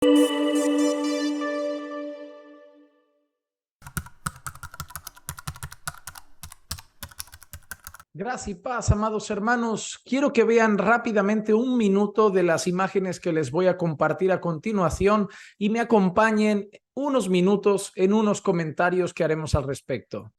Gracias y paz, amados hermanos. Quiero que vean rápidamente un minuto de las imágenes que les voy a compartir a continuación y me acompañen unos minutos en unos comentarios que haremos al respecto.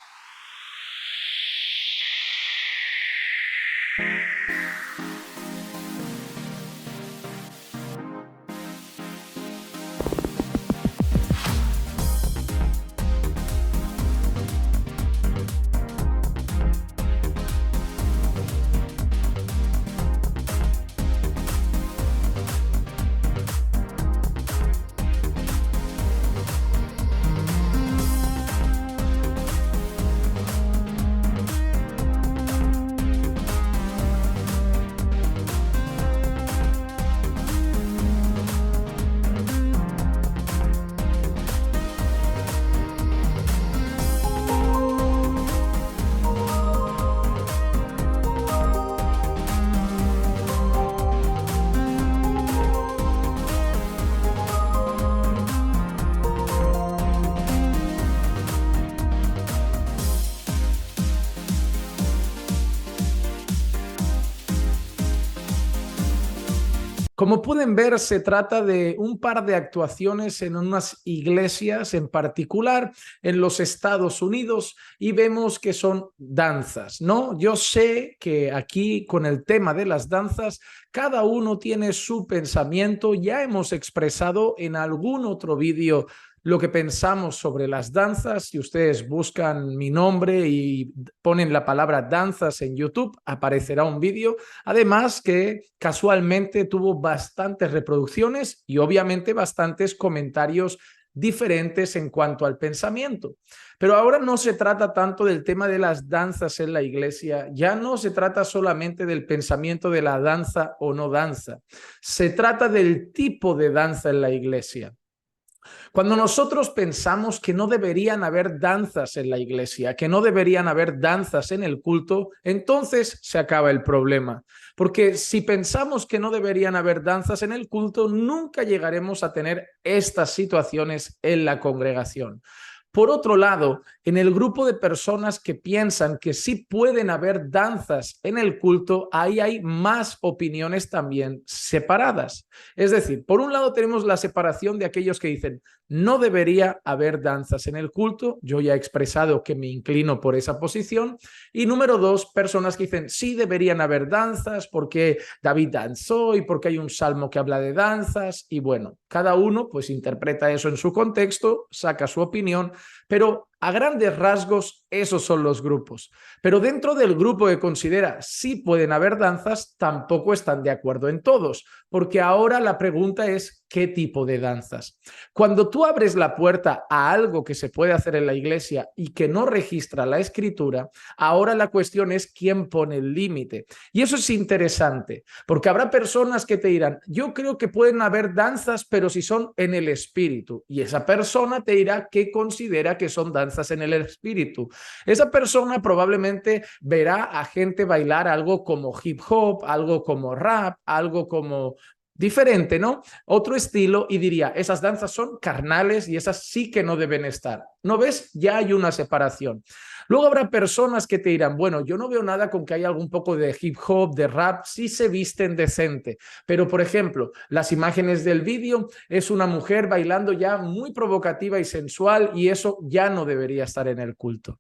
Como pueden ver, se trata de un par de actuaciones en unas iglesias, en particular en los Estados Unidos, y vemos que son danzas, ¿no? Yo sé que aquí con el tema de las danzas, cada uno tiene su pensamiento. Ya hemos expresado en algún otro vídeo lo que pensamos sobre las danzas. Si ustedes buscan mi nombre y ponen la palabra danzas en YouTube, aparecerá un vídeo. Además que casualmente tuvo bastantes reproducciones y obviamente bastantes comentarios diferentes en cuanto al pensamiento. Pero ahora no se trata tanto del tema de las danzas en la iglesia, ya no se trata solamente del pensamiento de la danza o no danza, se trata del tipo de danza en la iglesia. Cuando nosotros pensamos que no deberían haber danzas en la iglesia, que no deberían haber danzas en el culto, entonces se acaba el problema. Porque si pensamos que no deberían haber danzas en el culto, nunca llegaremos a tener estas situaciones en la congregación. Por otro lado, en el grupo de personas que piensan que sí pueden haber danzas en el culto, ahí hay más opiniones también separadas. Es decir, por un lado tenemos la separación de aquellos que dicen no debería haber danzas en el culto. Yo ya he expresado que me inclino por esa posición. Y número dos, personas que dicen sí deberían haber danzas porque David danzó y porque hay un salmo que habla de danzas. Y bueno, cada uno pues interpreta eso en su contexto, saca su opinión, pero a grandes rasgos esos son los grupos. Pero dentro del grupo que considera sí pueden haber danzas, tampoco están de acuerdo en todos, porque ahora la pregunta es ¿qué tipo de danzas? Cuando tú abres la puerta a algo que se puede hacer en la iglesia y que no registra la escritura, ahora la cuestión es quién pone el límite. Y eso es interesante, porque habrá personas que te dirán, yo creo que pueden haber danzas, pero si son en el espíritu. Y esa persona te dirá que considera que son danzas en el espíritu. Esa persona probablemente verá a gente bailar algo como hip hop, algo como rap, algo como diferente, ¿no? Otro estilo y diría, esas danzas son carnales y esas sí que no deben estar. ¿No ves? Ya hay una separación. Luego habrá personas que te dirán, bueno, yo no veo nada con que haya algún poco de hip hop, de rap, sí se visten decente, pero por ejemplo, las imágenes del vídeo es una mujer bailando ya muy provocativa y sensual y eso ya no debería estar en el culto.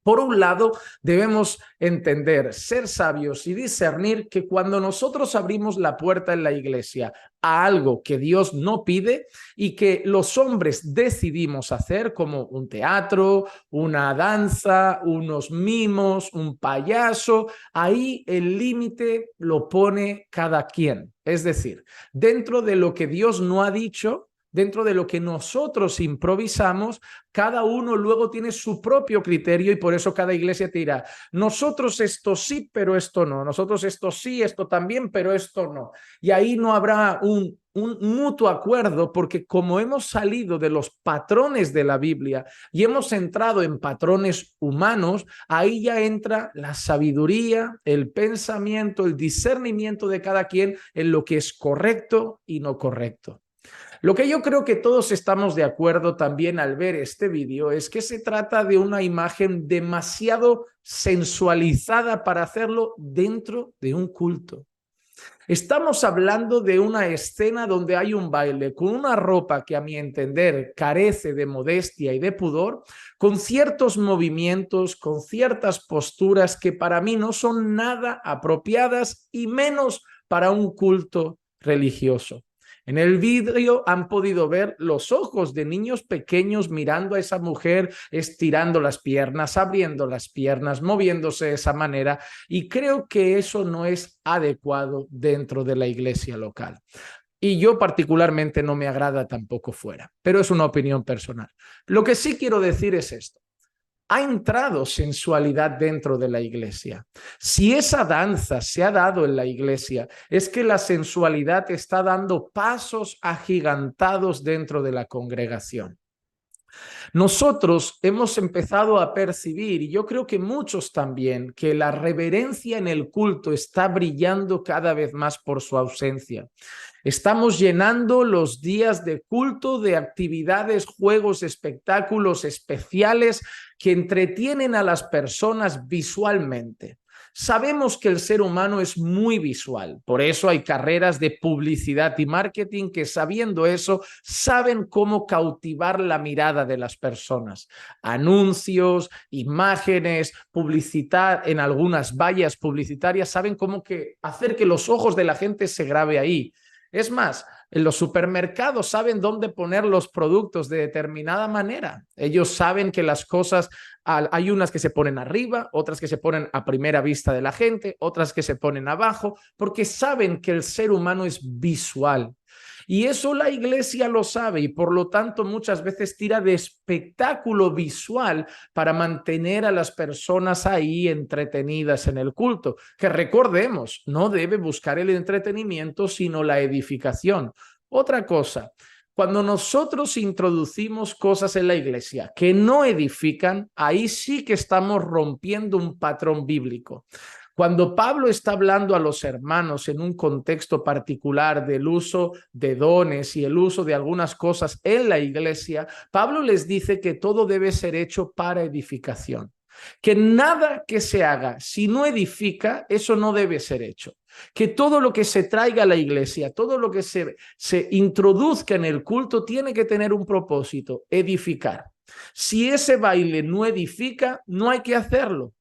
Por un lado, debemos entender, ser sabios y discernir que cuando nosotros abrimos la puerta en la iglesia a algo que Dios no pide y que los hombres decidimos hacer, como un teatro, una danza, unos mimos, un payaso, ahí el límite lo pone cada quien. Es decir, dentro de lo que Dios no ha dicho, dentro de lo que nosotros improvisamos, cada uno luego tiene su propio criterio y por eso cada iglesia te dirá, nosotros esto sí, pero esto no, nosotros esto sí, esto también, pero esto no. Y ahí no habrá un mutuo acuerdo porque como hemos salido de los patrones de la Biblia y hemos entrado en patrones humanos, ahí ya entra la sabiduría, el pensamiento, el discernimiento de cada quien en lo que es correcto y no correcto. Lo que yo creo que todos estamos de acuerdo también al ver este vídeo es que se trata de una imagen demasiado sensualizada para hacerlo dentro de un culto. Estamos hablando de una escena donde hay un baile con una ropa que a mi entender carece de modestia y de pudor, con ciertos movimientos, con ciertas posturas que para mí no son nada apropiadas y menos para un culto religioso. En el vídeo han podido ver los ojos de niños pequeños mirando a esa mujer, estirando las piernas, abriendo las piernas, moviéndose de esa manera, y creo que eso no es adecuado dentro de la iglesia local. Y yo particularmente no me agrada tampoco fuera, pero es una opinión personal. Lo que sí quiero decir es esto. Ha entrado sensualidad dentro de la iglesia. Si esa danza se ha dado en la iglesia, es que la sensualidad está dando pasos agigantados dentro de la congregación. Nosotros hemos empezado a percibir, y yo creo que muchos también, que la reverencia en el culto está brillando cada vez más por su ausencia. Estamos llenando los días de culto de actividades, juegos, espectáculos especiales que entretienen a las personas visualmente. Sabemos que el ser humano es muy visual, por eso hay carreras de publicidad y marketing que, sabiendo eso, saben cómo cautivar la mirada de las personas. Anuncios, imágenes, publicidad en algunas vallas publicitarias, saben cómo hacer que los ojos de la gente se grabe ahí. Es más, en los supermercados saben dónde poner los productos de determinada manera. Ellos saben que las cosas, hay unas que se ponen arriba, otras que se ponen a primera vista de la gente, otras que se ponen abajo, porque saben que el ser humano es visual. Y eso la iglesia lo sabe y por lo tanto muchas veces tira de espectáculo visual para mantener a las personas ahí entretenidas en el culto, que recordemos, no debe buscar el entretenimiento sino la edificación. Otra cosa, cuando nosotros introducimos cosas en la iglesia que no edifican, ahí sí que estamos rompiendo un patrón bíblico. Cuando Pablo está hablando a los hermanos en un contexto particular del uso de dones y el uso de algunas cosas en la iglesia, Pablo les dice que todo debe ser hecho para edificación. Que nada que se haga si no edifica, eso no debe ser hecho. Que todo lo que se traiga a la iglesia, todo lo que se introduzca en el culto tiene que tener un propósito, edificar. Si ese baile no edifica, no hay que hacerlo.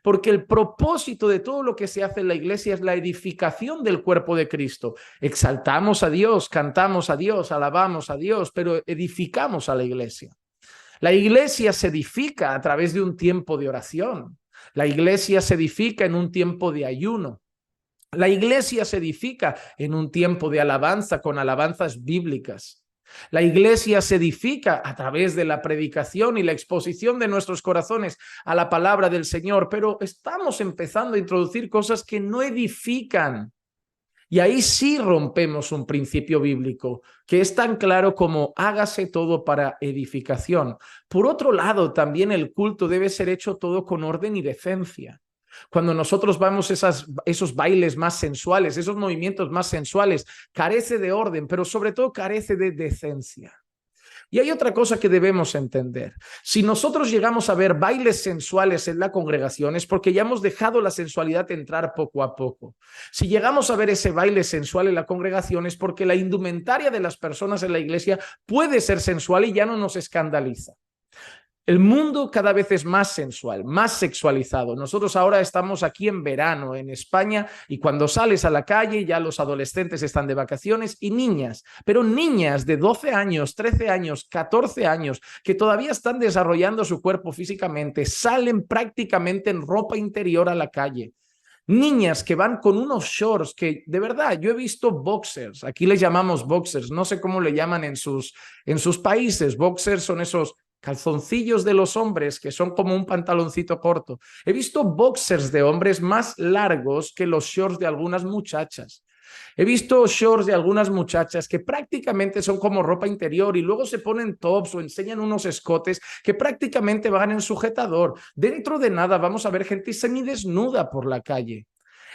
Porque el propósito de todo lo que se hace en la iglesia es la edificación del cuerpo de Cristo. Exaltamos a Dios, cantamos a Dios, alabamos a Dios, pero edificamos a la iglesia. La iglesia se edifica a través de un tiempo de oración. La iglesia se edifica en un tiempo de ayuno. La iglesia se edifica en un tiempo de alabanza con alabanzas bíblicas. La iglesia se edifica a través de la predicación y la exposición de nuestros corazones a la palabra del Señor, pero estamos empezando a introducir cosas que no edifican. Y ahí sí rompemos un principio bíblico, que es tan claro como hágase todo para edificación. Por otro lado, también el culto debe ser hecho todo con orden y decencia. Cuando nosotros vamos esos bailes más sensuales, esos movimientos más sensuales, carece de orden, pero sobre todo carece de decencia. Y hay otra cosa que debemos entender. Si nosotros llegamos a ver bailes sensuales en la congregación es porque ya hemos dejado la sensualidad entrar poco a poco. Si llegamos a ver ese baile sensual en la congregación es porque la indumentaria de las personas en la iglesia puede ser sensual y ya no nos escandaliza. El mundo cada vez es más sensual, más sexualizado. Nosotros ahora estamos aquí en verano en España y cuando sales a la calle ya los adolescentes están de vacaciones y niñas, pero niñas de 12 años, 13 años, 14 años que todavía están desarrollando su cuerpo físicamente, salen prácticamente en ropa interior a la calle. Niñas que van con unos shorts que, de verdad, yo he visto boxers, aquí les llamamos boxers, no sé cómo le llaman en sus países. Boxers son esos calzoncillos de los hombres que son como un pantaloncito corto. He visto boxers de hombres más largos que los shorts de algunas muchachas. He visto shorts de algunas muchachas que prácticamente son como ropa interior y luego se ponen tops o enseñan unos escotes que prácticamente van en sujetador. Dentro de nada vamos a ver gente semidesnuda por la calle.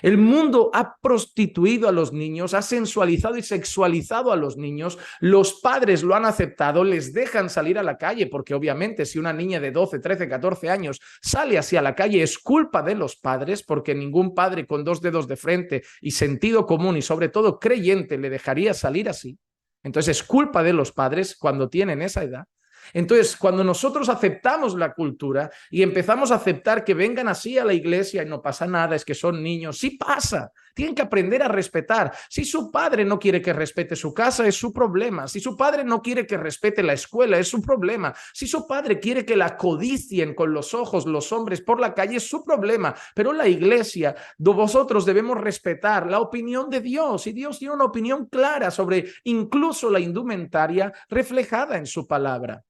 El mundo ha prostituido a los niños, ha sensualizado y sexualizado a los niños. Los padres lo han aceptado, les dejan salir a la calle, porque obviamente si una niña de 12, 13, 14 años sale hacia la calle es culpa de los padres, porque ningún padre con 2 dedos de frente y sentido común y sobre todo creyente le dejaría salir así. Entonces es culpa de los padres cuando tienen esa edad. Entonces, cuando nosotros aceptamos la cultura y empezamos a aceptar que vengan así a la iglesia y no pasa nada, es que son niños, sí pasa, tienen que aprender a respetar. Si su padre no quiere que respete su casa, es su problema. Si su padre no quiere que respete la escuela, es su problema. Si su padre quiere que la codicien con los ojos los hombres por la calle, es su problema. Pero la iglesia, vosotros debemos respetar la opinión de Dios, y Dios tiene una opinión clara sobre incluso la indumentaria reflejada en su palabra.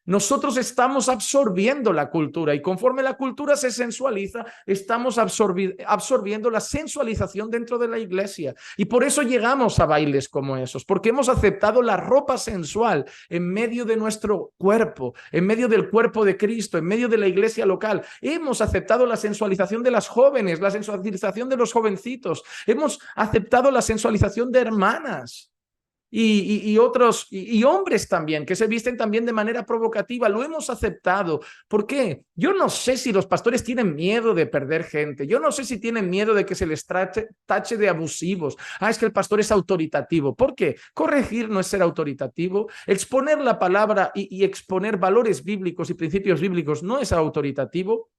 Nosotros estamos absorbiendo la cultura y conforme la cultura se sensualiza, estamos absorbiendo la sensualización dentro de la iglesia. Y por eso llegamos a bailes como esos, porque hemos aceptado la ropa sensual en medio de nuestro cuerpo, en medio del cuerpo de Cristo, en medio de la iglesia local. Hemos aceptado la sensualización de las jóvenes, la sensualización de los jovencitos. Hemos aceptado la sensualización de hermanas. Otros, hombres también, que se visten también de manera provocativa, lo hemos aceptado. ¿Por qué? Yo no sé si los pastores tienen miedo de perder gente, yo no sé si tienen miedo de que se les tache de abusivos. Es que el pastor es autoritativo. ¿Por qué? Corregir no es ser autoritativo, exponer la palabra y exponer valores bíblicos y principios bíblicos no es autoritativo.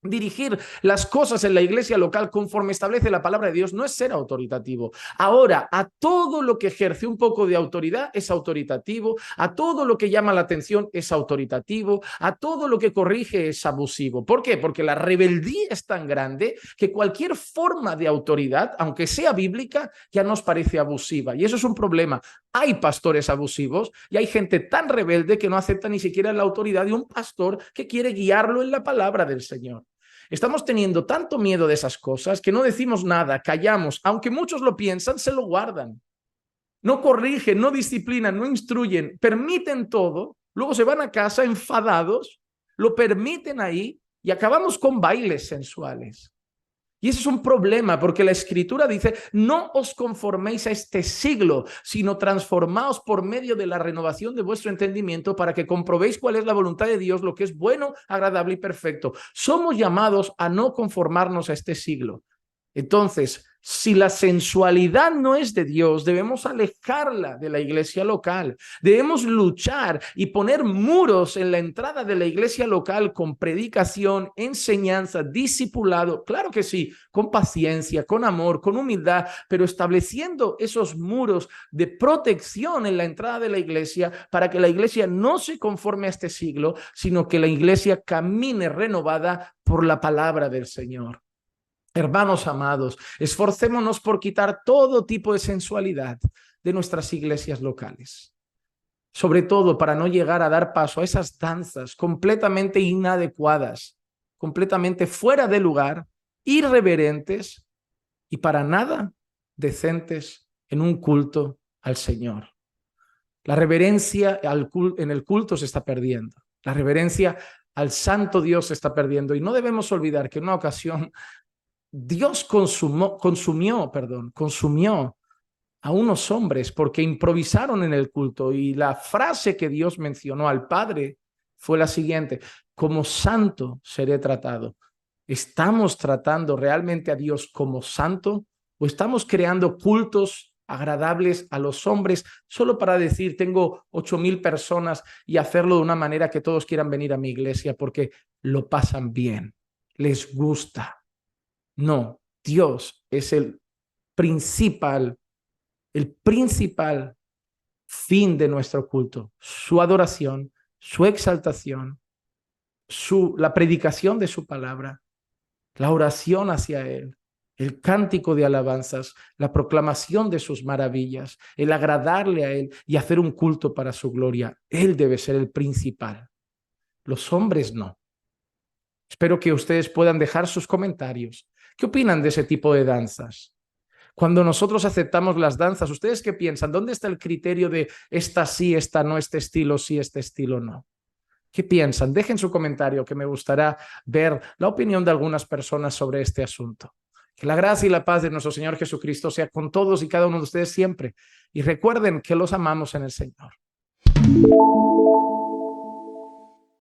Dirigir las cosas en la iglesia local conforme establece la palabra de Dios no es ser autoritativo. Ahora, a todo lo que ejerce un poco de autoridad es autoritativo, a todo lo que llama la atención es autoritativo, a todo lo que corrige es abusivo. ¿Por qué? Porque la rebeldía es tan grande que cualquier forma de autoridad, aunque sea bíblica, ya nos parece abusiva. Y eso es un problema. Hay pastores abusivos y hay gente tan rebelde que no acepta ni siquiera la autoridad de un pastor que quiere guiarlo en la palabra del Señor. Estamos teniendo tanto miedo de esas cosas que no decimos nada, callamos. Aunque muchos lo piensan, se lo guardan. No corrigen, no disciplinan, no instruyen, permiten todo. Luego se van a casa enfadados, lo permiten ahí y acabamos con bailes sensuales. Y ese es un problema porque la Escritura dice, no os conforméis a este siglo, sino transformaos por medio de la renovación de vuestro entendimiento para que comprobéis cuál es la voluntad de Dios, lo que es bueno, agradable y perfecto. Somos llamados a no conformarnos a este siglo. Entonces, si la sensualidad no es de Dios, debemos alejarla de la iglesia local. Debemos luchar y poner muros en la entrada de la iglesia local con predicación, enseñanza, discipulado. Claro que sí, con paciencia, con amor, con humildad, pero estableciendo esos muros de protección en la entrada de la iglesia para que la iglesia no se conforme a este siglo, sino que la iglesia camine renovada por la palabra del Señor. Hermanos amados, esforcémonos por quitar todo tipo de sensualidad de nuestras iglesias locales, sobre todo para no llegar a dar paso a esas danzas completamente inadecuadas, completamente fuera de lugar, irreverentes y para nada decentes en un culto al Señor. La reverencia en el culto se está perdiendo, la reverencia al santo Dios se está perdiendo, y no debemos olvidar que en una ocasión Dios consumió a unos hombres porque improvisaron en el culto, y la frase que Dios mencionó al Padre fue la siguiente: como santo seré tratado. ¿Estamos tratando realmente a Dios como santo o estamos creando cultos agradables a los hombres solo para decir tengo 8,000 personas y hacerlo de una manera que todos quieran venir a mi iglesia porque lo pasan bien, les gusta? No, Dios es el principal fin de nuestro culto, su adoración, su exaltación, la predicación de su palabra, la oración hacia Él, el cántico de alabanzas, la proclamación de sus maravillas, el agradarle a Él y hacer un culto para su gloria. Él debe ser el principal, los hombres no. Espero que ustedes puedan dejar sus comentarios. ¿Qué opinan de ese tipo de danzas? Cuando nosotros aceptamos las danzas, ¿ustedes qué piensan? ¿Dónde está el criterio de esta sí, esta no, este estilo sí, este estilo no? ¿Qué piensan? Dejen su comentario, que me gustará ver la opinión de algunas personas sobre este asunto. Que la gracia y la paz de nuestro Señor Jesucristo sea con todos y cada uno de ustedes siempre. Y recuerden que los amamos en el Señor.